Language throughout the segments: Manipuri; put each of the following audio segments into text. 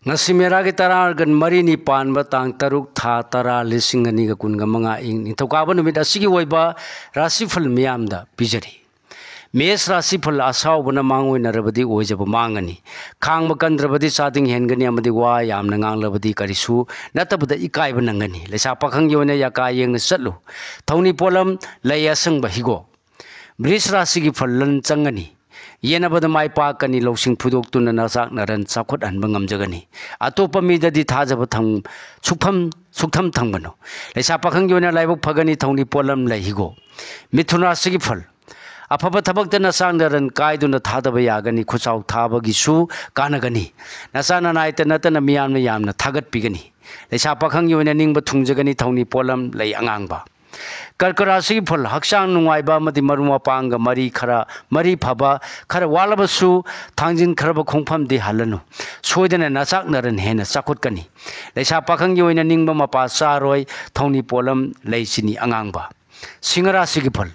ngasi meragi taragan marini panba tang taruk tha tara lising ani ga kun ga manga ing nithoka ba numit asigi oiba rasifal miyamda pijari mes rasifal asaw bana mangoi narabadi oijaba mangani khangba kandrabadi sading hengani amadi wa yamna nganglabadi karisu natabada ikai banangani lesa pakhang yona yaka yeng satlu thoni polam layasang ba higo bris rasigi fallan changani yena bada mai pa kani losing phudok tuna na sak naran sakhot an bangam jagani atopa mi dadi thajaba thang sukham thangbano lesa pakhang yona laibok phagani thongni polam lai higo mithuna sigi phal afaba thabak tana sang naran kaiduna thadaba yagani khuchau thabagi su kanagani nasana naita natana miyamna yamna thagat pigani lesa pakhang yona ningba thungjagani thongni polam lai angangba karkarasi phal haksang nungaiba madi maruma panga mari phaba khara walabasu thangjin kharaba khongpham di halanu soidana nasak naran hena sakhot kani leisa pakhang yoina ningba mapa saroi thongni polam leisini angangba singarasi gi phal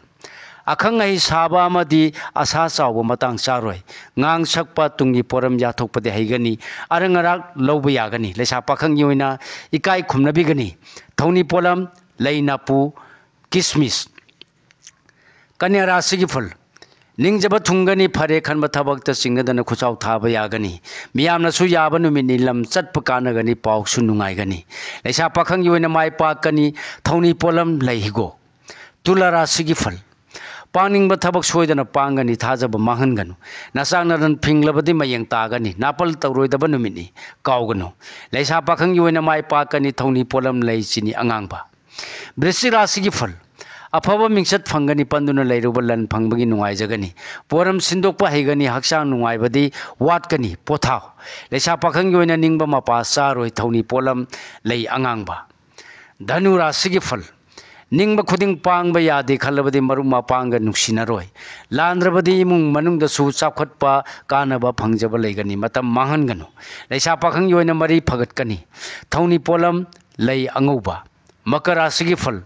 akhang ai saba madi asa chawa matang saroi ngang sakpa tungi poram yathokpade haigani arangarak lawba yagani leisa pakhang yoina ikai khumnabi gani thongni polam leinapu kismis kanya rasi ki phal ningjaba thungani phare khanba thabak ta singnadana khuchau thaba yagani miyamna su yaba numini lam chatpa kanagani pauk su nungai gani leisa pakhang yoina mai pa kani thoni polam leihigo tula rasi ki phal pangning ba thabak soidana pangani thajaba mahanganu nasang naran phinglabadi mayeng tagani napal tawroidaba numini kauganu leisa pakhang yoina mai pa kani thoni polam lei chini angangba Brisi rasi ki phal afaba mingsat phangani panduna leiruba lan phangbagi nungai jagani poram sindokpa haigani haksang nungai badi watkani pothau leisa pakhang yoina ningba mapa saroi thoni polam lei angangba dhanu rasi ki phal ningba khuding pangba yade khalabadi maruma panga nuksinaroi landrabadi imung manungda su chapkhatpa kanaba phangjaba leigani matam mahanganu leisa pakhang yoina mari phagatkani thoni polam lei angauba makara sigi phal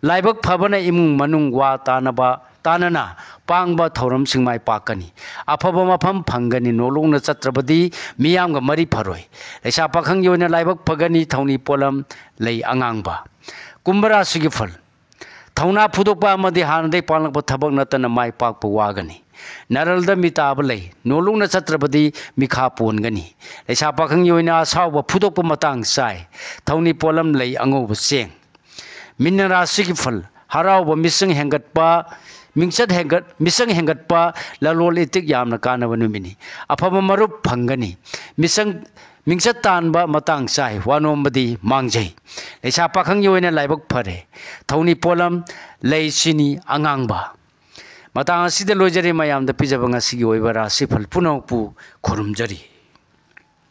laibak phabana imung manung wa tanana pangba thoram singmai pakani afaba mafam phangani nolongna chatrabadi miyamga mari pharoi leisa pakhang yoina laibak phagani thoni polam lei angangba kumbara sigi phal thona phudokpa amadi hanadai palakpa thabak natana mai pakpa wagani naralda mitaba lei nolongna chatrabadi mikha pongani leisa pakhang yoina asawba phudokpa matang sai thoni polam lei angauba seng minara sigi phal harauba misang hengatpa misang hengatpa lalol itik yamna kanaba numini afaba marup phangani mingsat tanba matang sai wanombadi mangjai leisa pakhang yoina laibak phare thoni polam lei sini angangba matang asida lojari mayamda pijaba ngasi oiba rasi phal punokpu khurumjari